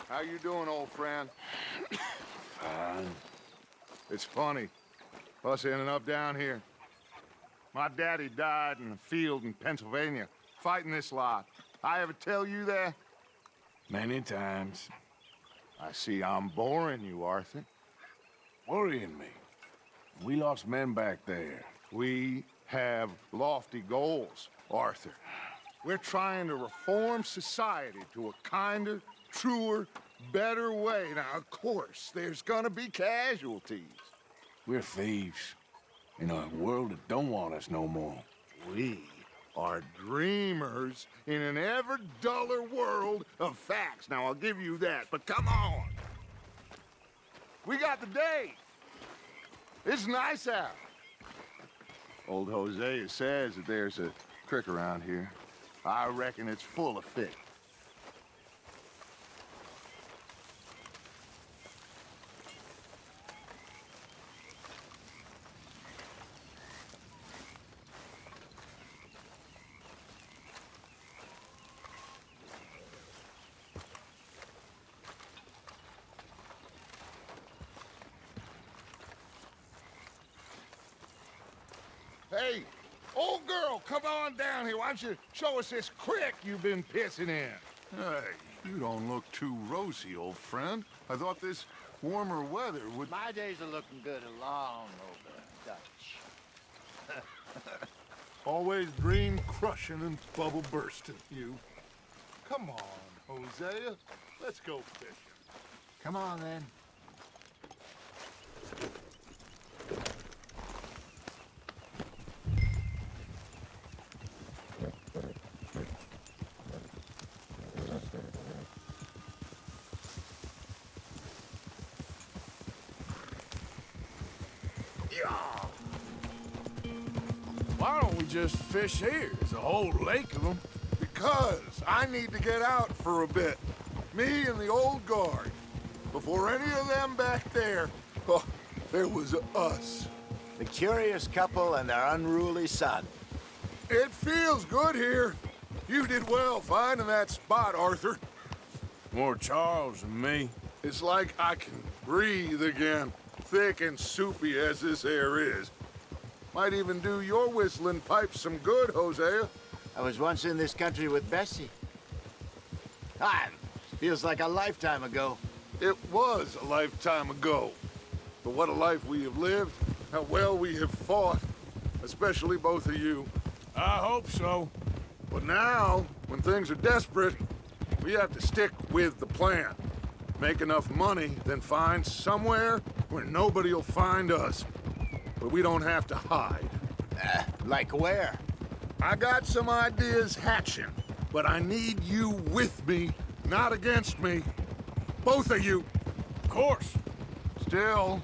How you doing, old friend? Fine. It's funny, us ending up down here. My daddy died in a field in Pennsylvania, fighting this lot. I ever tell you that? Many times. I see I'm boring you, Arthur. Worrying me. We lost men back there. We have lofty goals, Arthur. We're trying to reform society to a kinder, truer, better way. Now, of course, there's gonna be casualties. We're thieves. In a world that don't want us no more. We are dreamers in an ever duller world of facts. Now, I'll give you that, but come on. We got the day. It's nice out. Old Hosea says that there's a creek around here. I reckon it's full of fish. Hey, old girl, come on down here. Why don't you show us this creek you've been pissing in? Hey, you don't look too rosy, old friend. I thought this warmer weather would... My days are looking good along over Dutch. Always dream crushing and bubble bursting, you. Come on, Hosea. Let's go fishing. Come on, then. Why don't we just fish here? There's a whole lake of them. Because I need to get out for a bit. Me and the old guard. Before any of them back there, oh, there was us. The curious couple and their unruly son. It feels good here. You did well finding that spot, Arthur. More Charles than me. It's like I can breathe again, thick and soupy as this air is. Might even do your whistling pipes some good, Hosea. I was once in this country with Bessie. Ah, feels like a lifetime ago. It was a lifetime ago. But what a life we have lived, how well we have fought, especially both of you. I hope so. But now, when things are desperate, we have to stick with the plan. Make enough money, then find somewhere where nobody will find us. But we don't have to hide. Like where? I got some ideas hatching, but I need you with me, not against me. Both of you. Of course. Still,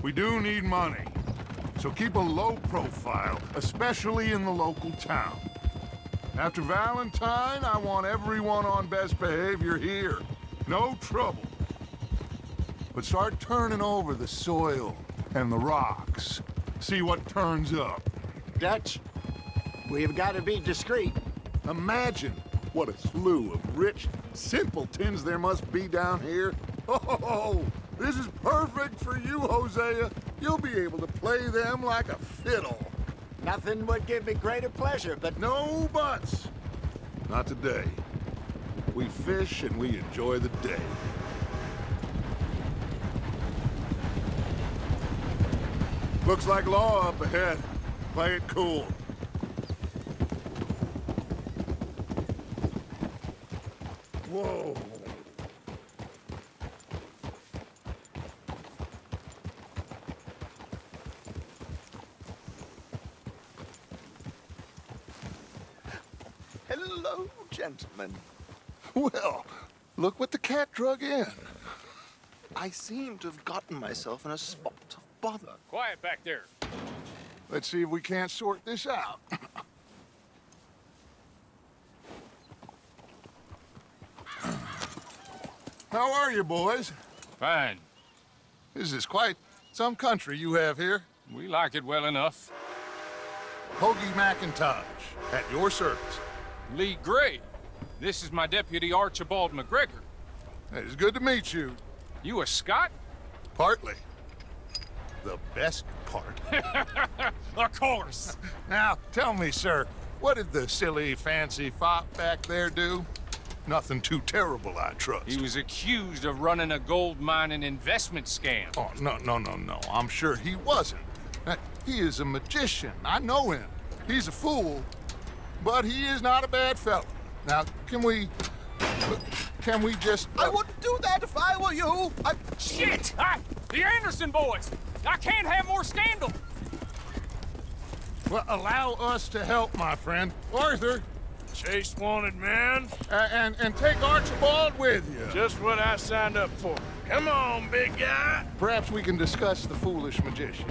we do need money. So keep a low profile, especially in the local town. After Valentine, I want everyone on best behavior here. No trouble. But start turning over the soil and the rocks. See what turns up. Dutch, we've got to be discreet. Imagine what a slew of rich simpletons there must be down here. Oh, this is perfect for you, Hosea. You'll be able to play them like a fiddle. Nothing would give me greater pleasure, but No buts. Not today. We fish and we enjoy the day. Looks like law up ahead. Play it cool. Whoa. hello, gentlemen. Well, look what the cat drug in. I seem to have gotten myself in a spot of bother. Quiet back there. Let's see if we can't sort this out. How are you, boys? Fine. This is quite some country you have here. We like it well enough. Hoagie McIntosh, at your service. Lee Gray. This is my deputy Archibald McGregor. It's good to meet you. You a Scot? Partly. The best part. Of course. Now, tell me, sir, what did the silly, fancy fop back there do? Nothing too terrible, I trust. He was accused of running a gold mining investment scam. Oh, no. I'm sure he wasn't. He is a magician. I know him. He's a fool, but he is not a bad fellow. Now, can we just... I wouldn't do that if I were you. Shit! The Anderson boys! I can't have more scandal! Well, allow us to help, my friend. Arthur, Chase wanted man. and take Archibald with you. Just what I signed up for. Come on, big guy. Perhaps we can discuss the foolish magician.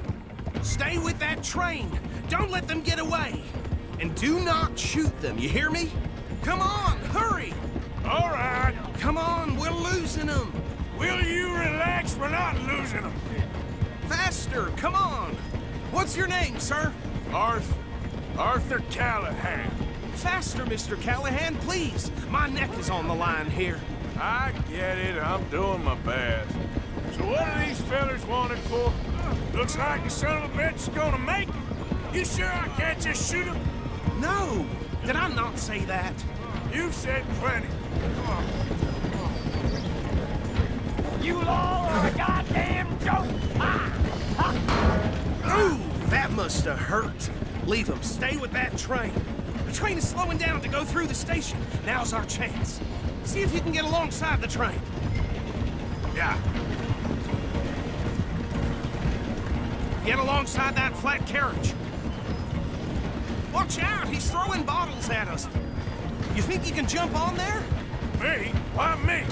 Stay with that train. Don't let them get away. And do not shoot them, you hear me? Come on, hurry! All right. Come on, we're losing them. Will you relax? We're not losing them. Faster, come on. What's your name, sir? Arthur Callahan. Faster, Mr. Callahan, please. My neck is on the line here. I get it. I'm doing my best. So what are these fellas wanted for? Looks like the son of a bitch is gonna make it. You sure I can't just shoot him? No, did I not say that? You've said plenty. You all are a goddamn joke! Ooh, that must have hurt. Leave them. Stay with that train. The train is slowing down to go through the station. Now's our chance. See if you can get alongside the train. Yeah. Get alongside that flat carriage. Watch out, he's throwing bottles at us. You think you can jump on there? Me? Why me?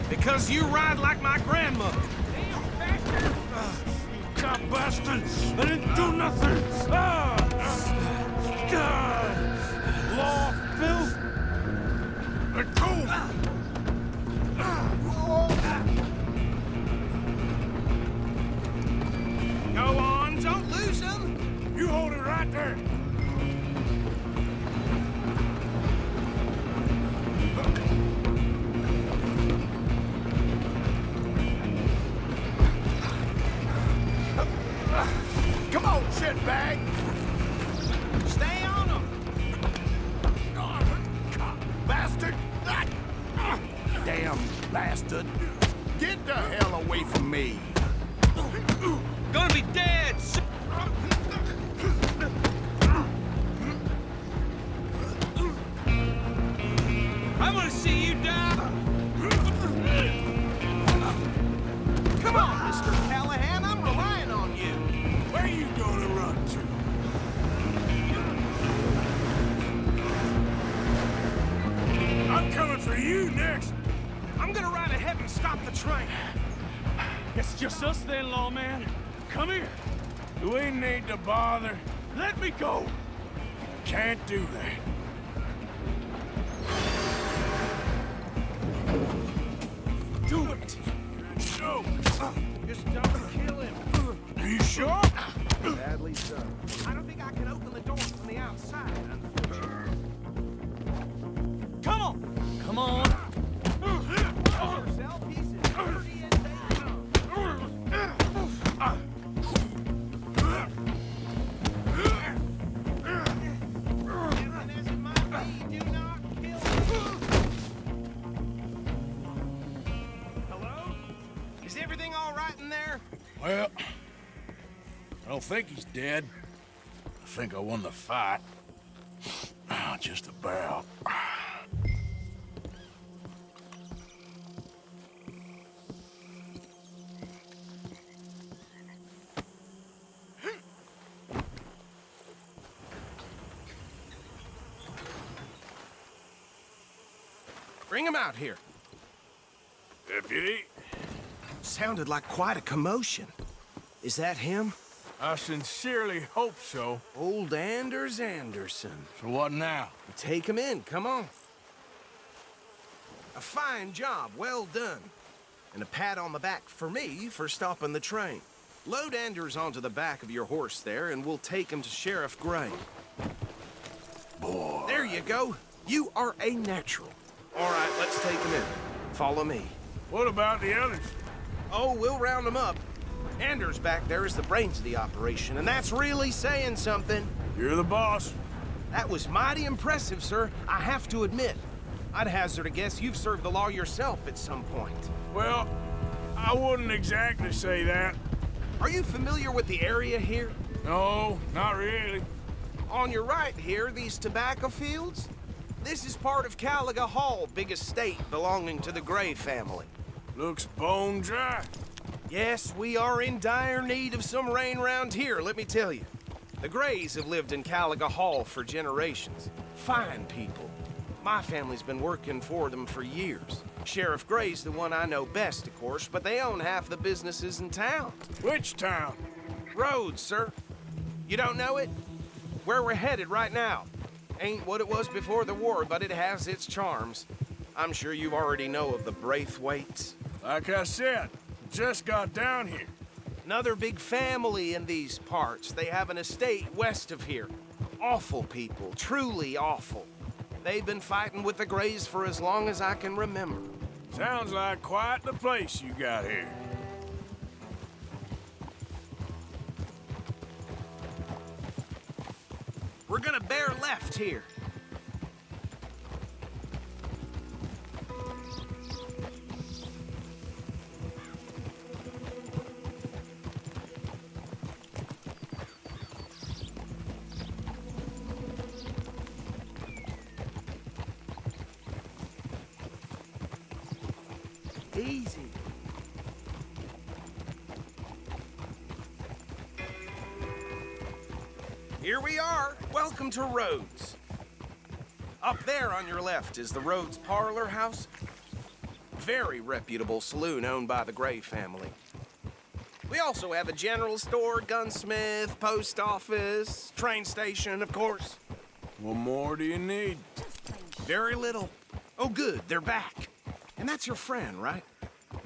Because you ride like my grandmother. God bastard! I didn't do nothing! Law, filth! Let go! Go on, don't lose him. You hold it right there! Come on, shitbag! Stay on him. Bastard! Damn bastard! Get the hell away from me! Gonna be dead. I'm gonna see you die. Come on, Mr. Callahan, I'm relying on you. Where you gonna run to? I'm coming for you next! I'm gonna ride ahead and stop the train. It's just us then, lawman. Come here. Do we need to bother? Let me go. Can't do that. Do it. No! Just don't kill him. Are you sure? Sadly so. I don't think I can open the door from the outside, unfortunately. Come on. Come on. Yourself, he's as dirty as they come. Tempting as it might be, do not kill him. Hello? Is everything all right in there? Well, I don't think he's dead. I think I won the fight. Just about. Bring him out here. Deputy, Sounded like quite a commotion. Is that him? I sincerely hope so. Old Anders Anderson. So what now? Take him in, come on. A fine job, well done. And a pat on the back for me for stopping the train. Load Anders onto the back of your horse there, and we'll take him to Sheriff Gray. Boy. There you go. You are a natural. All right, let's take him in. Follow me. What about the others? Oh, we'll round them up. Anders back there is the brains of the operation, and that's really saying something. You're the boss. That was mighty impressive, sir, I have to admit. I'd hazard a guess you've served the law yourself at some point. Well, I wouldn't exactly say that. Are you familiar with the area here? No, not really. On your right here, these tobacco fields? This is part of Caliga Hall, big estate belonging to the Gray family. Looks bone dry. Yes, we are in dire need of some rain round here, let me tell you. The Grays have lived in Caliga Hall for generations. Fine people. My family's been working for them for years. Sheriff Gray's the one I know best, of course, but they own half the businesses in town. Which town? Rhodes, sir. You don't know it? Where we're headed right now. Ain't what it was before the war, but it has its charms. I'm sure you already know of the Braithwaites. Like I said, just got down here. Another big family in these parts. They have an estate west of here. Awful people, truly awful. They've been fighting with the Grays for as long as I can remember. Sounds like quite the place you got here. We're gonna bear left here. Easy. Here we are. Welcome to Rhodes. Up there on your left is the Rhodes Parlor House. Very reputable saloon owned by the Gray family. We also have a general store, gunsmith, post office, train station, of course. What more do you need? Very little. Oh, good, they're back. And that's your friend, right?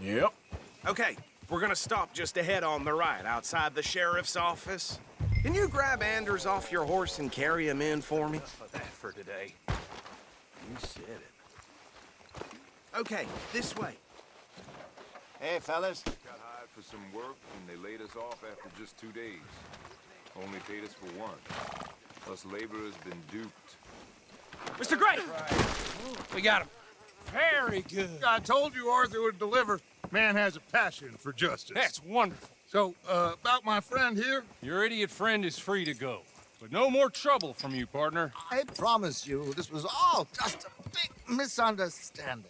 Yep. Okay, we're gonna stop just ahead on the right, outside the sheriff's office. Can you grab Anders off your horse and carry him in for me? For today. You said it. Okay, this way. Hey, fellas. Got hired for some work, and they laid us off after just 2 days. Only paid us for one. Us laborers been duped. Mr. Gray! We got him. Very good. I told you Arthur would deliver. Man has a passion for justice. That's wonderful. So, about my friend here? Your idiot friend is free to go. But no more trouble from you, partner. I promise you, this was all just a big misunderstanding.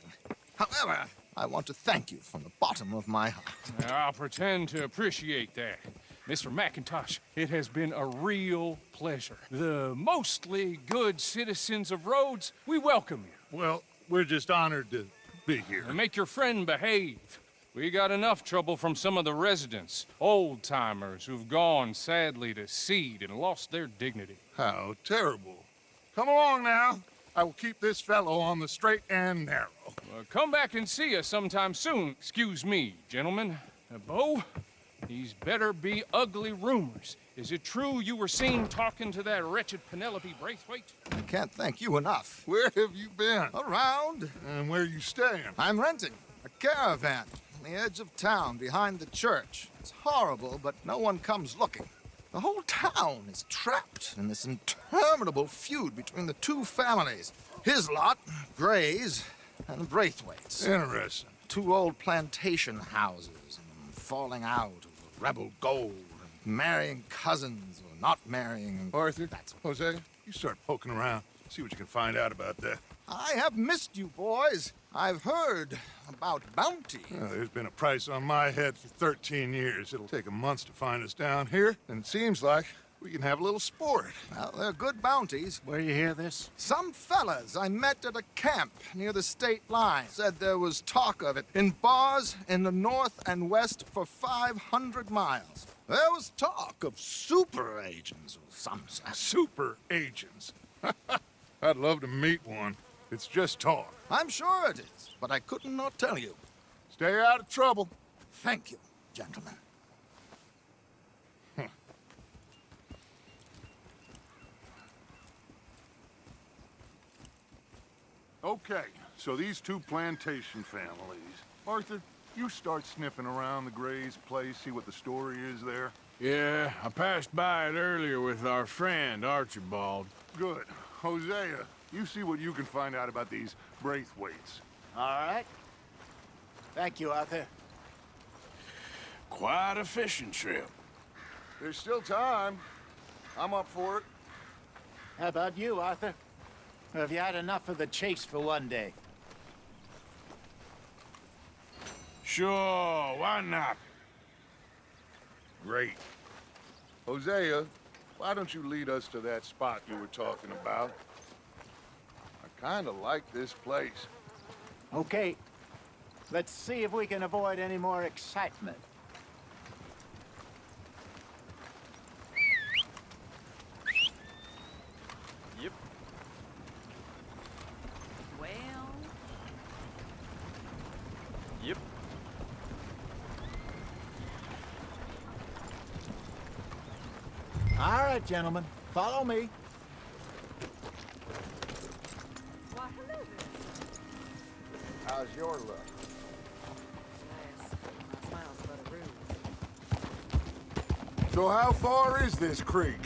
However, I want to thank you from the bottom of my heart. I'll pretend to appreciate that. Mr. McIntosh, it has been a real pleasure. The mostly good citizens of Rhodes, we welcome you. Well, we're just honored to be here. And make your friend behave. We got enough trouble from some of the residents, old-timers who've gone, sadly, to seed and lost their dignity. How terrible. Come along now. I will keep this fellow on the straight and narrow. Come back and see us sometime soon. Excuse me, gentlemen. Bo, these better be ugly rumors. Is it true you were seen talking to that wretched Penelope Braithwaite? I can't thank you enough. Where have you been? Around, And where are you staying? I'm renting a caravan on the edge of town behind the church. It's horrible, but no one comes looking. The whole town is trapped in this interminable feud between the two families. His lot, Gray's, and Braithwaite's. Interesting. Two old plantation houses, and falling out over rebel gold, and marrying cousins or not marrying. Arthur, That's Jose, you start poking around. See what you can find out about that. I have missed you, boys. I've heard about bounty. There's been a price on my head for 13 years. It'll take 'em months to find us down here, and it seems like we can have a little sport. Well, they're good bounties. Where you hear this? Some fellas I met at a camp near the state line said there was talk of it in bars in the north and west for 500 miles. There was talk of super agents of some sort. Super agents. I'd love to meet one. It's just talk. I'm sure it is, but I could not tell you. Stay out of trouble. Thank you, gentlemen. Okay, So these two plantation families. Arthur, you start sniffing around the Gray's place, see what the story is there. Yeah, I passed by it earlier with our friend, Archibald. Good. Hosea, you see what you can find out about these Braithwaites. All right. Thank you, Arthur. Quite a fishing trip. There's still time. I'm up for it. How about you, Arthur? Or have you had enough of the chase for one day? Sure, why not? Great. Hosea, why don't you lead us to that spot you were talking about? I kind of like this place. Okay. Let's see if we can avoid any more excitement. Yep. Well, Yep. All right, gentlemen. Follow me. why, hello there. How's your luck? Yes, my smile's but a ruse. So how far is this creek?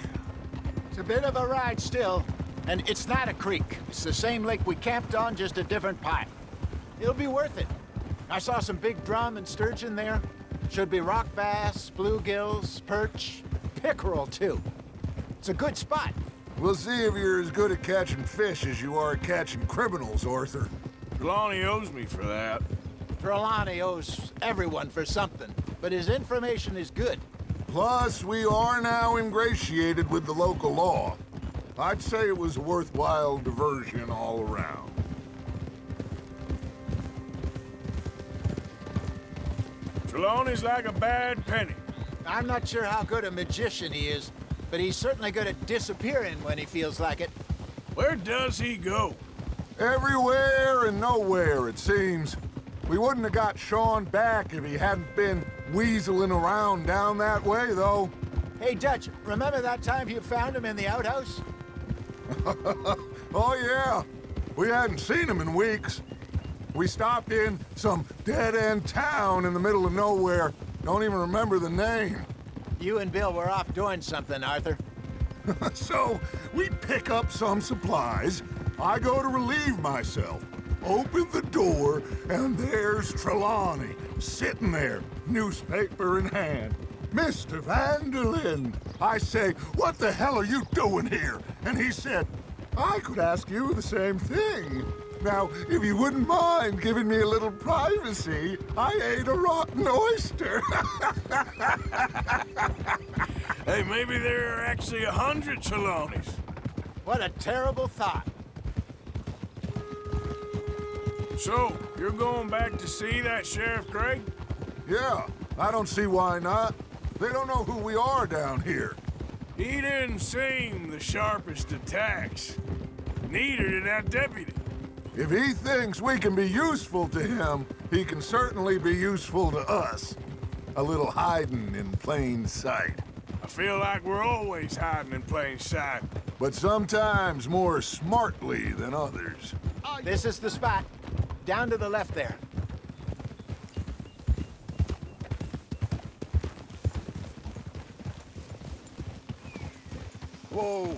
It's a bit of a ride still, and it's not a creek. It's the same lake we camped on, just a different pipe. It'll be worth it. I saw some big drum and sturgeon there. Should be rock bass, bluegills, perch, pickerel too. It's a good spot. We'll see if you're as good at catching fish as you are at catching criminals, Arthur. Trelawney owes me for that. Trelawney owes everyone for something, but his information is good. Plus, we are now ingratiated with the local law. I'd say it was a worthwhile diversion all around. Trelawney's like a bad penny. I'm not sure how good a magician he is, but he's certainly good at disappearing when he feels like it. Where does he go? Everywhere and nowhere, it seems. We wouldn't have got Sean back if he hadn't been weaseling around down that way, though. Hey, Dutch, remember that time you found him in the outhouse? Oh, yeah. We hadn't seen him in weeks. We stopped in some dead-end town in the middle of nowhere. Don't even remember the name. You and Bill were off doing something, Arthur. So, we pick up some supplies. I go to relieve myself. Open the door, and there's Trelawney, sitting there, newspaper in hand. Mr. Van Der Linde. I say, what the hell are you doing here? And he said, I could ask you the same thing. Now, if you wouldn't mind giving me a little privacy, I ate a rotten oyster. Hey, maybe there are actually 100 Trelawneys. What a terrible thought. So, you're going back to see that Sheriff Gray? Yeah, I don't see why not. They don't know who we are down here. He didn't seem the sharpest attacks. Neither did that deputy. If he thinks we can be useful to him, he can certainly be useful to us. A little hiding in plain sight. I feel like we're always hiding in plain sight. But sometimes more smartly than others. This is the spot. Down to the left there. Whoa!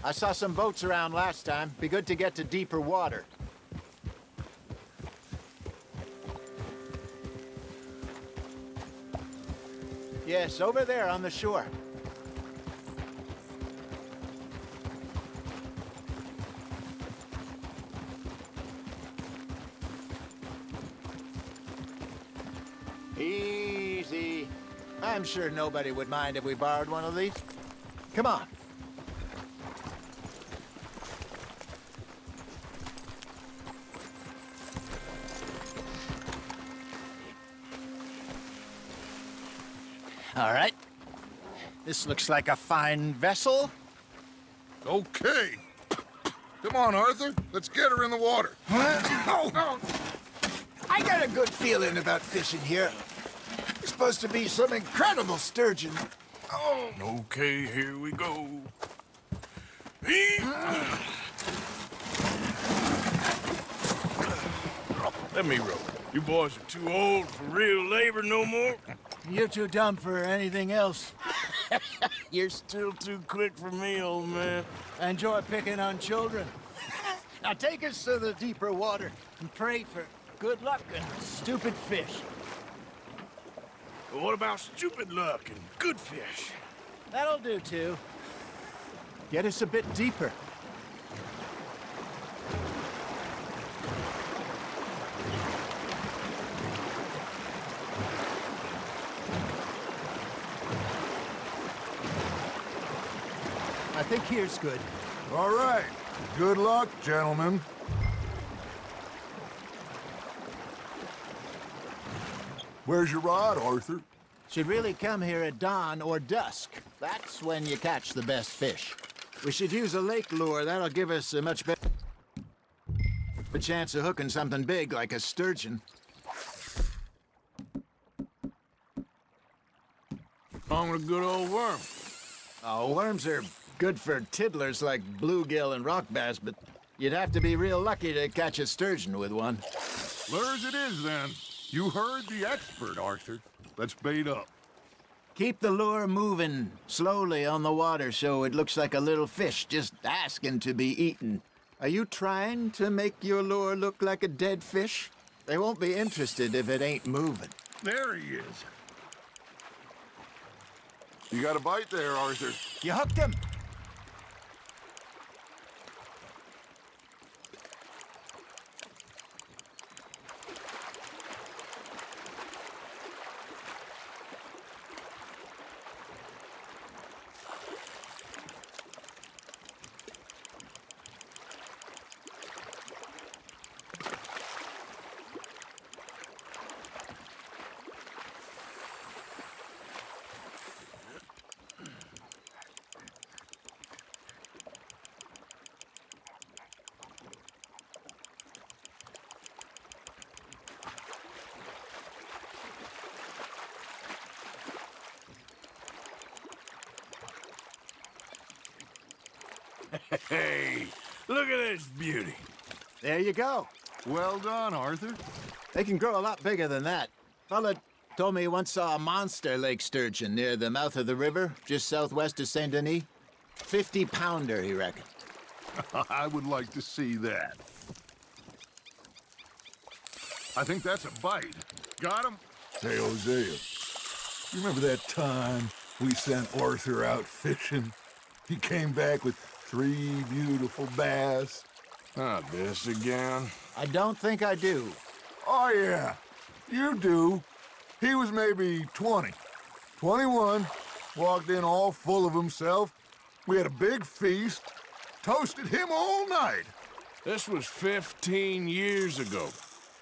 I saw some boats around last time. Be good to get to deeper water. Yes, over there on the shore. Easy. I'm sure nobody would mind if we borrowed one of these. Come on. All right. This looks like a fine vessel. Okay. Come on, Arthur. Let's get her in the water. I got a good feeling about fishing here. There's supposed to be some incredible sturgeon. Oh, Okay, here we go. Let me row. You boys are too old for real labor no more. you're too dumb for anything else. You're still too quick for me, old man. I enjoy picking on children. Now take us to the deeper water and pray for good luck and stupid fish. But what about stupid luck and good fish? That'll do, too. Get us a bit deeper. I think here's good. All right. Good luck, gentlemen. Where's your rod, Arthur? Should really come here at dawn or dusk. That's when you catch the best fish. We should use a lake lure. That'll give us a much better chance of hooking something big like a sturgeon. On with a good old worm. Oh, worms are good for tiddlers like bluegill and rock bass, but you'd have to be real lucky to catch a sturgeon with one. Lures it is, then. You heard the expert, Arthur. Let's bait up. Keep the lure moving slowly on the water so it looks like a little fish just asking to be eaten. Are you trying to make your lure look like a dead fish? They won't be interested if it ain't moving. There he is. You got a bite there, Arthur. You hooked him. Hey, look at this beauty. There you go. Well done, Arthur. They can grow a lot bigger than that. Fella told me he once saw a monster lake sturgeon near the mouth of the river, just southwest of Saint Denis. 50-pounder, he reckoned. I would like to see that. I think that's a bite. Got him? Hey, Hosea, you remember that time we sent Arthur out fishing? He came back with 3 beautiful bass. Not this again. I don't think I do. Oh, yeah. You do. He was maybe 20. 21. Walked in all full of himself. We had a big feast. Toasted him all night. This was 15 years ago.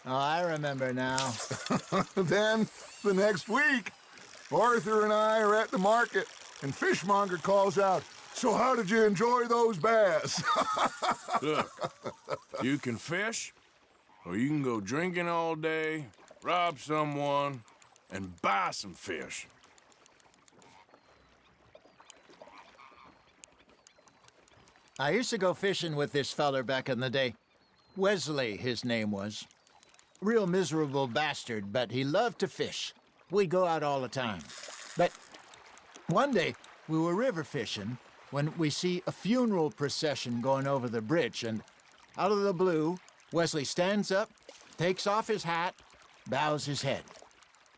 Oh, I remember now. Then, the next week, Arthur and I are at the market, and Fishmonger calls out, "So how did you enjoy those bass?" Look, you can fish, or you can go drinking all day, rob someone, and buy some fish. I used to go fishing with this feller back in the day. Wesley, his name was. Real miserable bastard, but he loved to fish. We'd go out all the time. But one day, we were river fishing when we see a funeral procession going over the bridge, and out of the blue, Wesley stands up, takes off his hat, bows his head.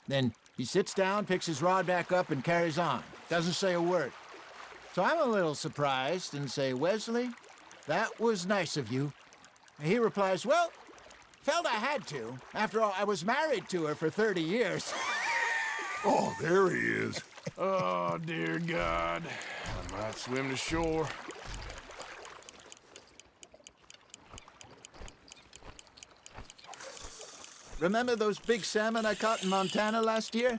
Then he sits down, picks his rod back up, and carries on. Doesn't say a word. So I'm a little surprised and say, "Wesley, that was nice of you." And he replies, "Well, felt I had to. After all, I was married to her for 30 years. Oh, there he is. Oh, dear God. I might swim to shore. Remember those big salmon I caught in Montana last year?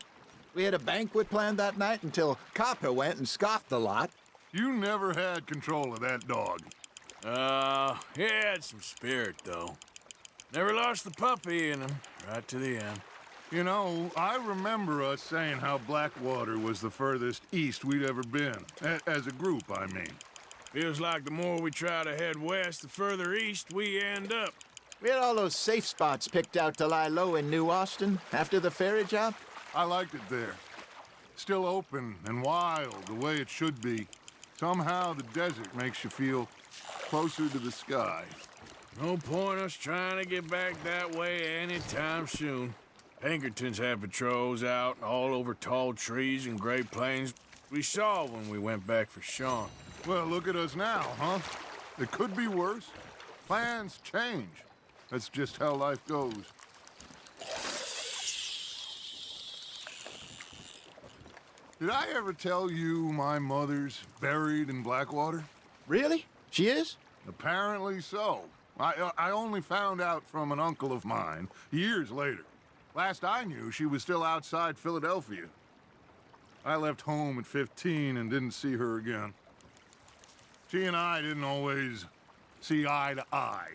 We had a banquet planned that night until Copper went and scoffed the lot. You never had control of that dog. He had some spirit, though. Never lost the puppy in him, right to the end. You know, I remember us saying how Blackwater was the furthest east we'd ever been. As a group, I mean. Feels like the more we try to head west, the further east we end up. We had all those safe spots picked out to lie low in New Austin after the ferry job. I liked it there. Still open and wild, the way it should be. Somehow the desert makes you feel closer to the sky. No point us trying to get back that way anytime soon. Pinkertons have patrols out all over tall trees and Great Plains. We saw when we went back for Sean. Well, look at us now, huh? It could be worse. Plans change. That's just how life goes. Did I ever tell you my mother's buried in Blackwater? Really? She is? Apparently so. I only found out from an uncle of mine years later. Last I knew, she was still outside Philadelphia. I left home at 15 and didn't see her again. She and I didn't always see eye to eye.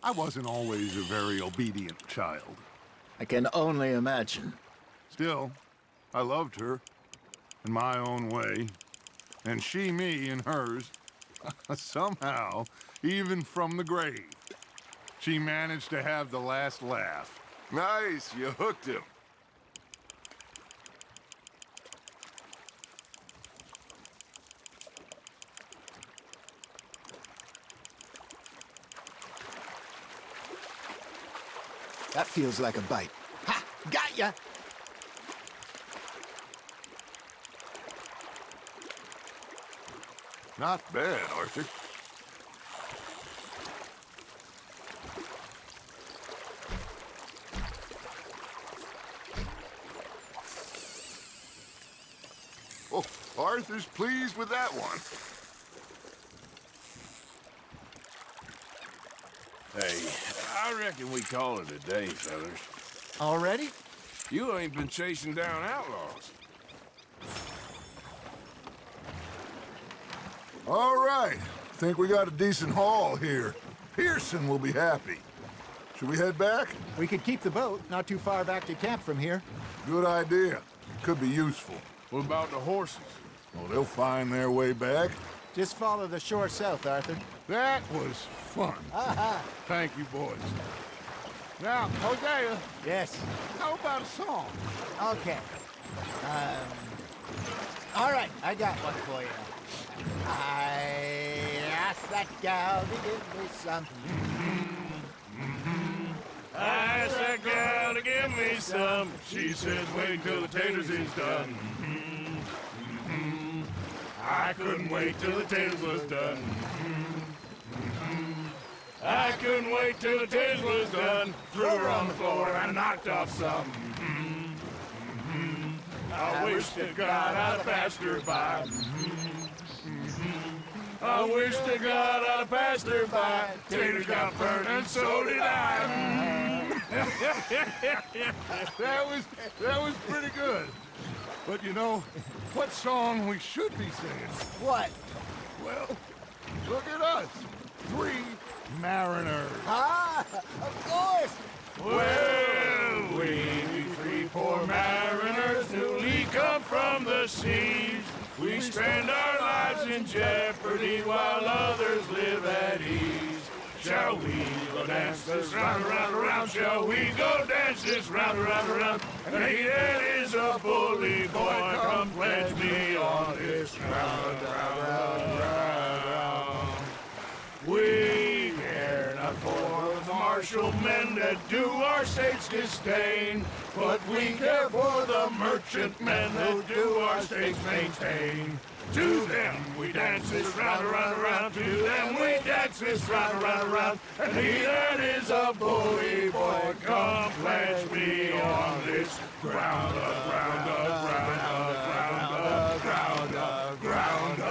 I wasn't always a very obedient child. I can only imagine. Still, I loved her in my own way, and she me in hers. Somehow, even from the grave, she managed to have the last laugh. Nice, you hooked him. That feels like a bite. Ha! Got ya! Not bad, Arthur. Oh, Arthur's pleased with that one. Hey, I reckon we call it a day, fellas. Already? You ain't been chasing down outlaws. All right. Think we got a decent haul here. Pearson will be happy. Should we head back? We could keep the boat not too far back to camp from here. Good idea. Could be useful. What about the horses? Oh, they'll find their way back. Just follow the shore south, Arthur. That was fun. Aha! Thank you, boys. Now, Hosea, Yes. how about a song? Okay. All right, I got one for you. I asked that gal to give me some. I asked that gal to give me some. She says, wait till the taters is done. I couldn't wait till the taters was done. I couldn't wait till the taters was done. Threw her on the floor and knocked off some. I wish to God I'd have passed her by. I wish to God I'd have passed her by. Taters got burned and so did I. That was pretty good. But you know, what song we should be singing? What? Well, look at us. 3 mariners. Ah, of course. Well, we 3 poor mariners newly come from the seas. We spend our lives in jeopardy while others live at ease. Shall we go dance this round, around, around? Shall we go dance this round, around, around? And he that is a bully boy, come pledge me on this ground, round. We care not for the martial men that do our state's disdain, but we care for the merchant men who do our state's maintain. To them we dance this round, around, around. To them we dance this round, around, around. And he that is a bully boy, come pledge me on this ground, ground, ground, ground, ground, ground, ground.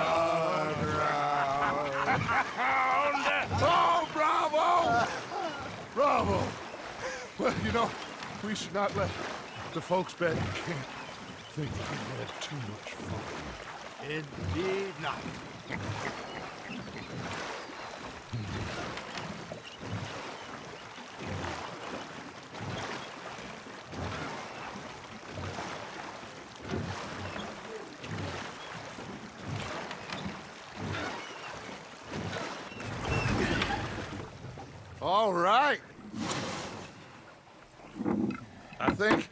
Oh, bravo! Bravo! Well, you know, we should not let the folks back in camp think that we had too much fun. Indeed not. All right. I think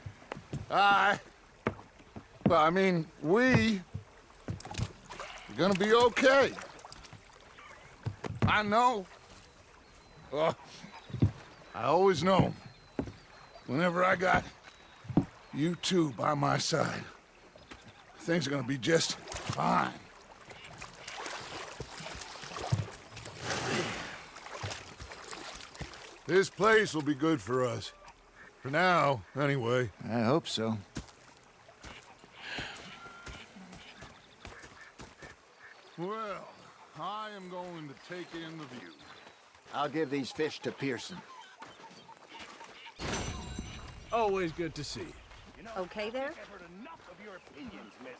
we're gonna be okay. I know. I always know. Whenever I got you two by my side, things are gonna be just fine. This place will be good for us. For now, anyway. I hope so. Well, I am going to take in the view. I'll give these fish to Pearson. Always good to see you. Okay there? I've heard enough of your opinions, miss.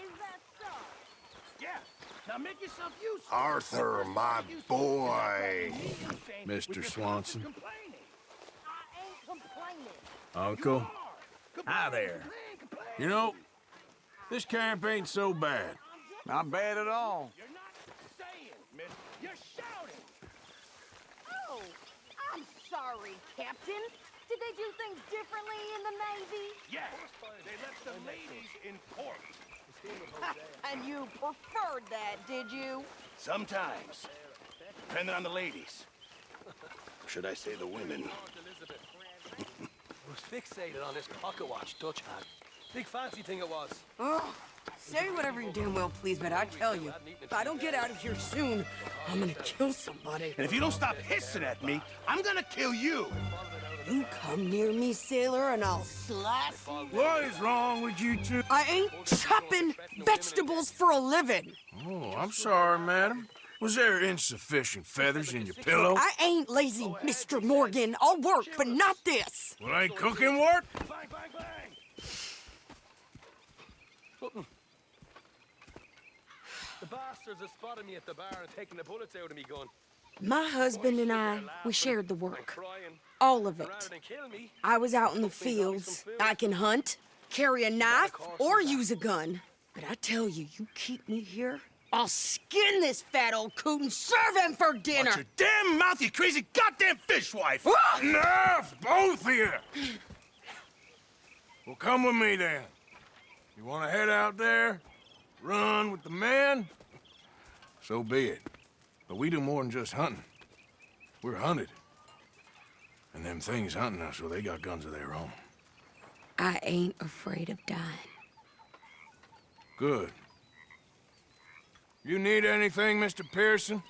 Is that so? Yeah. Now make yourself useful. Arthur, my boy. Mr. Swanson. I ain't complaining. Uncle. Hi there. You know, this camp ain't so bad. Not bad at all. You're not saying, miss. You're shouting. Oh, I'm sorry, Captain. Did they do things differently in the Navy? Yes. They left the ladies in port. And you preferred that, did you? Sometimes. Depending on the ladies. Or should I say the women? Was fixated on this pocket watch Dutch had. Big fancy thing it was. Oh, say whatever you damn well please, but I tell you, if I don't get out of here soon, I'm gonna kill somebody. And if you don't stop hissing at me, I'm gonna kill you. You come near me, sailor, and I'll slice you. What is wrong with you two? I ain't chopping vegetables for a living. Oh, I'm sorry, madam. Was there insufficient feathers in your pillow? I ain't lazy, Mr. Morgan. I'll work, but not this. Well, ain't cooking work? Bang, bang, bang. The bastards have spotted me at the bar and taken the bullets out of me gun. My husband and I, we shared the work. Crying. All of it. Rather than kill me, I was out in the fields. I can hunt, carry a knife, or use a gun. But I tell you, you keep me here, I'll skin this fat old coot and serve him for dinner. Watch your damn mouth, you crazy goddamn fishwife! Ah! Enough, both of you! Well, come with me then. You want to head out there, run with the men? So be it. But we do more than just hunting. We're hunted. And them things hunting us, well, they got guns of their own. I ain't afraid of dying. Good. You need anything, Mr. Pearson?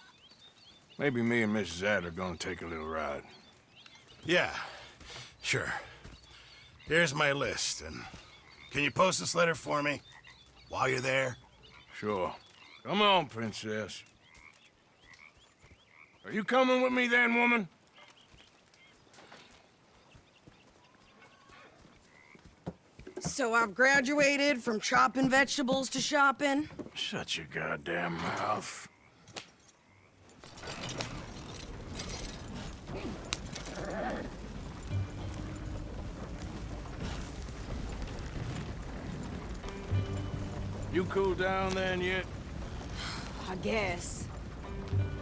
Maybe me and Mrs. Ad are gonna take a little ride. Yeah, sure. Here's my list, and can you post this letter for me while you're there? Sure. Come on, princess. Are you coming with me then, woman? So I've graduated from chopping vegetables to shopping. Shut your goddamn mouth. You cool down then yet? I guess.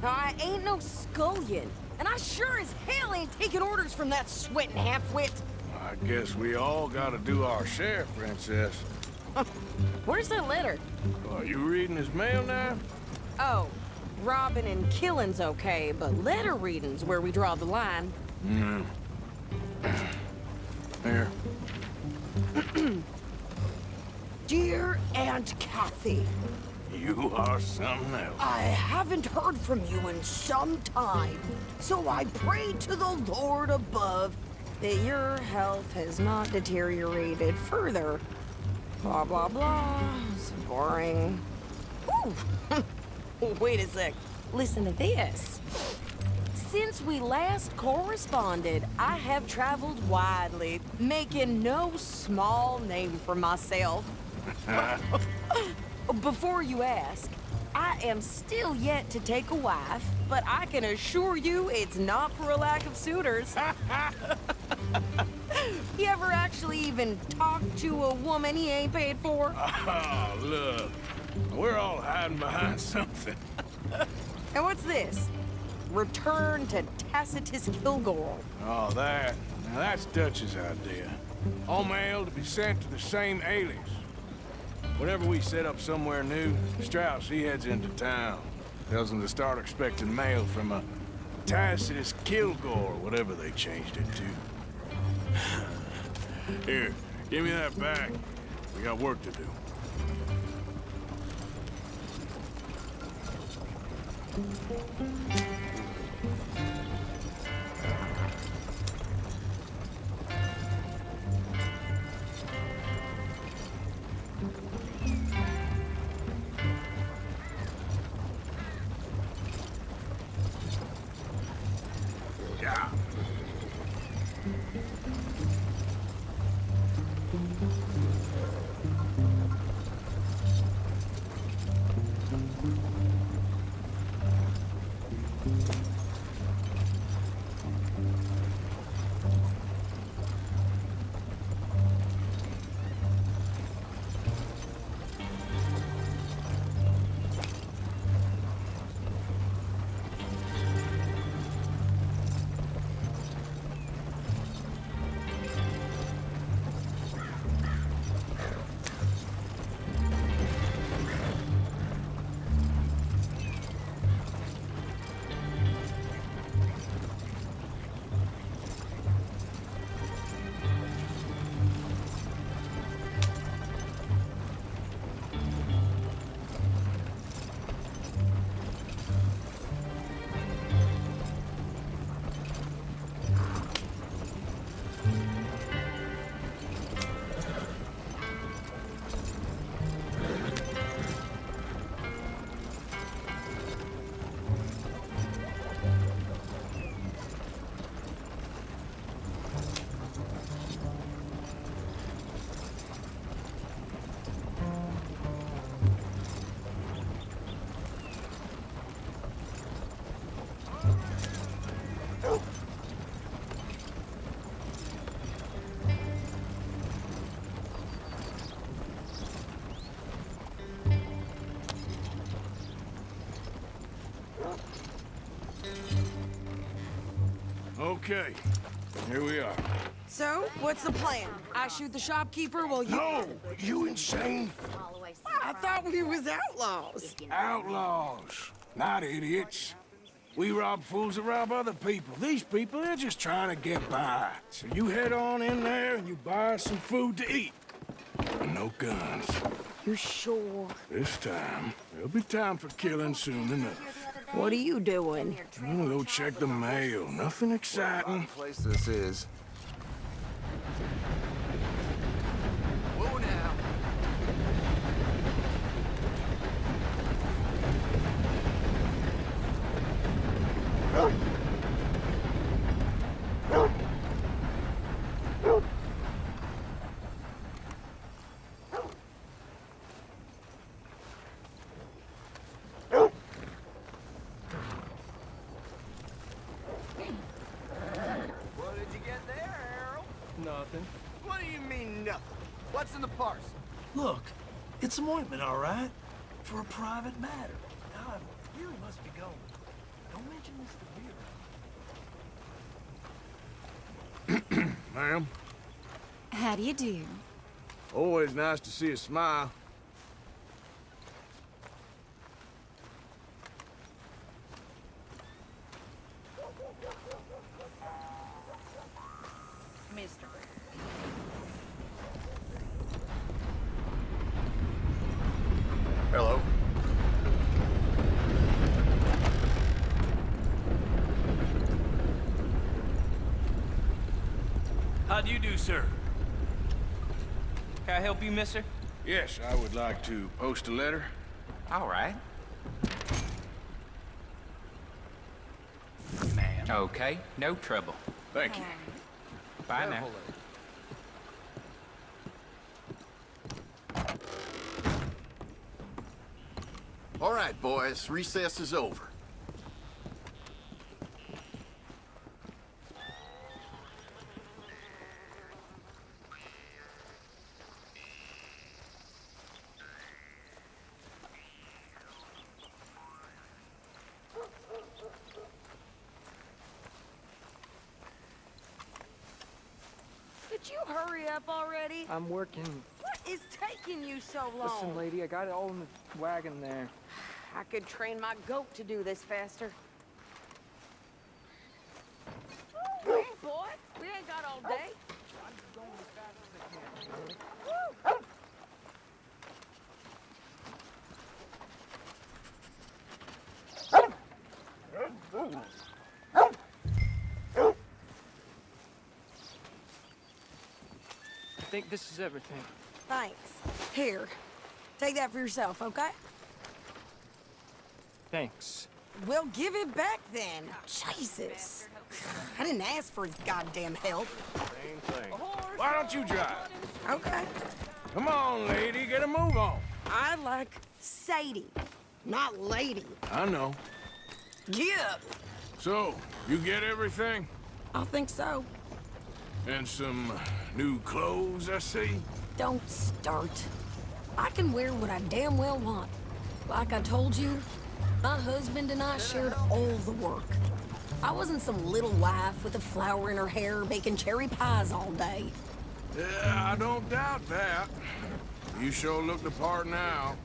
Now, I ain't no scullion, and I sure as hell ain't taking orders from that sweating half-wit. I guess we all gotta do our share, princess. Where's that letter? Are you reading his mail now? Oh, robbing and killing's okay, but letter reading's where we draw the line. Here. Dear Aunt Kathy, You are something else. I haven't heard from you in some time, so I pray to the Lord above that your health has not deteriorated further. Blah, blah, blah. It's boring. Ooh. Wait a sec. Listen to this. Since we last corresponded, I have traveled widely, making no small name for myself. Before you ask, I am still yet to take a wife, but I can assure you it's not for a lack of suitors. You ever actually even talked to a woman he ain't paid for? Oh, look. We're all hiding behind something. And what's this? Return to Tacitus Kilgore. Oh, that. Now that's Dutch's idea. All mail to be sent to the same alias. Whenever we set up somewhere new, Strauss, he heads into town. Tells them to start expecting mail from a Tacitus Kilgore, whatever they changed it to. Here, give me that back. We got work to do. Yeah. Okay, here we are. So, what's the plan? I shoot the shopkeeper while you... No! You insane? I thought we was outlaws. Outlaws, not idiots. We rob fools that rob other people. These people, they're just trying to get by. So you head on in there and you buy us some food to eat. And no guns. You sure? This time, there'll be time for killing soon enough. What are you doing? I'm gonna go check the mail. Nothing exciting. What place this is. Whoa now. Nothing. What do you mean, nothing? What's in the parcel? Look, it's some ointment, all right? For a private matter. Now, I really must be going. Don't mention this to Vera. Ma'am, How do you do? always nice to see a smile. Mister. Hello. How do you do, sir? Can I help you, mister? Yes, I would like to post a letter. All right. Okay, no trouble. Thank you. Bye now. All right, boys. Recess is over. up already? I'm working. What is taking you so long? Listen, lady, I got it all in the wagon there. I could train my goat to do this faster. Hey, boy, we ain't got all day. I'm going as fast as I can. I think this is everything. Thanks. Here, take that for yourself, okay? Thanks. Well, give it back then. Jesus. I didn't ask for his goddamn help. Same thing. Why don't you drive? Okay. Come on, lady, get a move on. I like Sadie, not lady. I know. Get up. So, you get everything? I think so. And some new clothes, I see? Don't start. I can wear what I damn well want. Like I told you, my husband and I shared all the work. I wasn't some little wife with a flower in her hair baking cherry pies all day. Yeah, I don't doubt that. You sure look the part now.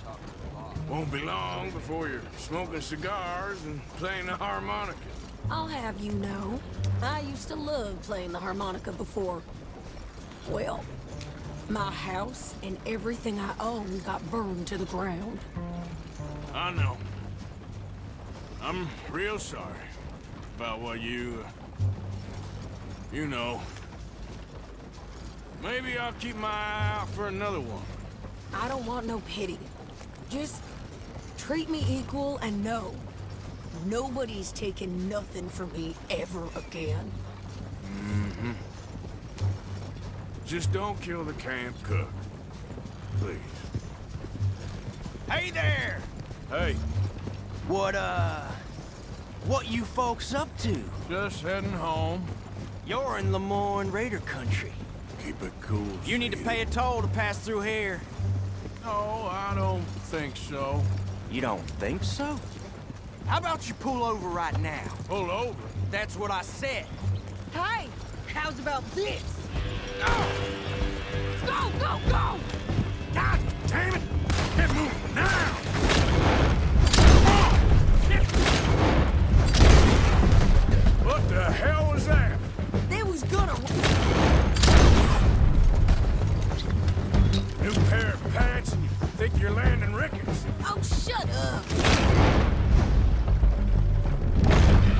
Won't be long before you're smoking cigars and playing the harmonica. I'll have you know, I used to love playing the harmonica before. Well, my house and everything I owned got burned to the ground. I know. I'm real sorry about what you know. Maybe I'll keep my eye out for another one. I don't want no pity. Just treat me equal and know nobody's taking nothing from me ever again. Mm-hmm. Just don't kill the camp cook. Please. Hey there! Hey. What you folks up to? Just heading home. You're in Lemoyne Raider country. Keep it cool. You need to pay a toll to pass through here. No, I don't think so. You don't think so? How about you pull over right now? Pull over? That's what I said. Hey, how's about this? No! Go, go, go! God damn it! Get moving now! What the hell was that? They was gonna... New pair of pants and you think you're landing Ricketts. Oh, shut up!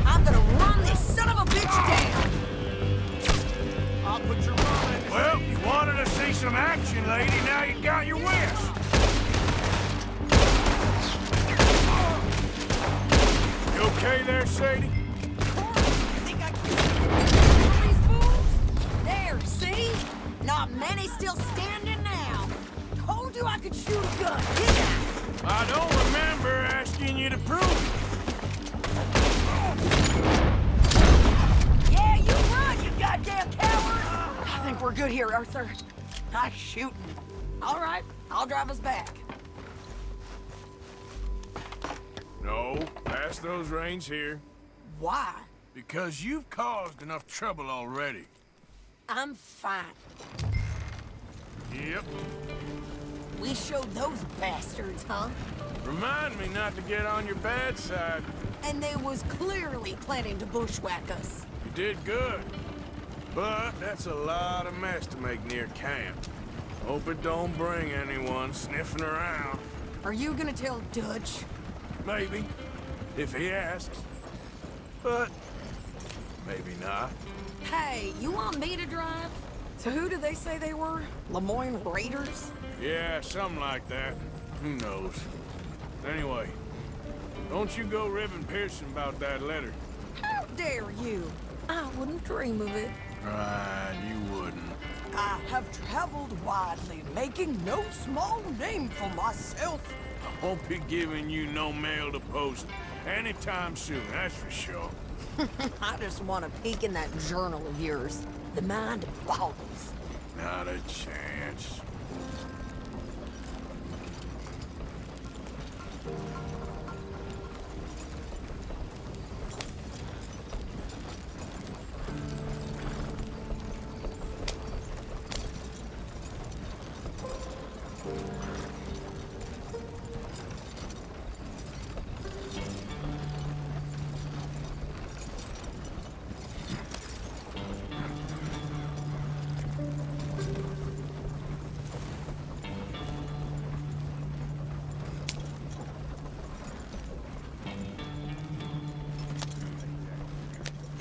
I'm gonna run this son of a bitch down! I'll put your mom in. Well, you wanted to see some action, lady. Now you got your wish. You okay there, Sadie? Think I can these fools? There, see? Not many still standing now. Told you I could shoot a gun. Get out! I don't remember asking you to prove it. Yeah, you run, you goddamn coward! I think we're good here, Arthur. Nice shooting. All right, I'll drive us back. No, pass those reins here. Why? Because you've caused enough trouble already. I'm fine. Yep. We showed those bastards, huh? Remind me not to get on your bad side. And they was clearly planning to bushwhack us. You did good. But that's a lot of mess to make near camp. Hope it don't bring anyone sniffing around. Are you gonna tell Dutch? Maybe, if he asks. But maybe not. Hey, you want me to drive? So who do they say they were? Lemoyne Raiders? Yeah, something like that. Who knows? Anyway, don't you go ribbing Pearson about that letter. How dare you? I wouldn't dream of it. Right, you wouldn't. I have traveled widely, making no small name for myself. I won't be giving you no mail to post anytime soon, that's for sure. I just want to peek in that journal of yours. The mind boggles. Not a chance.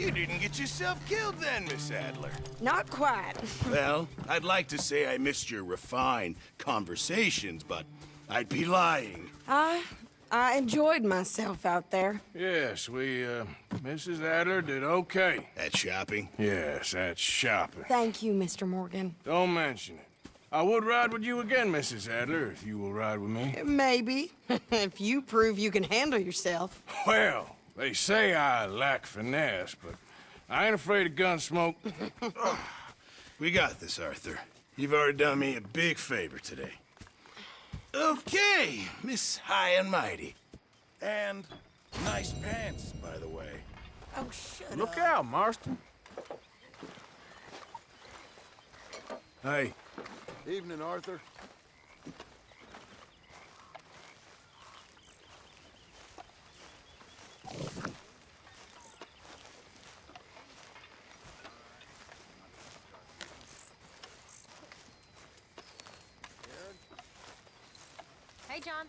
You didn't get yourself killed then, Miss Adler. Not quite. Well, I'd like to say I missed your refined conversations, but I'd be lying. I enjoyed myself out there. Yes, Mrs. Adler did okay. At shopping? Yes, at shopping. Thank you, Mr. Morgan. Don't mention it. I would ride with you again, Mrs. Adler, if you will ride with me. Maybe. If you prove you can handle yourself. Well, they say I lack finesse, but I ain't afraid of gun smoke. We got this, Arthur. You've already done me a big favor today. Okay, Miss High and Mighty. And nice pants, by the way. Oh, shut Look out, Marston. Hey. Evening, Arthur. Hey, John.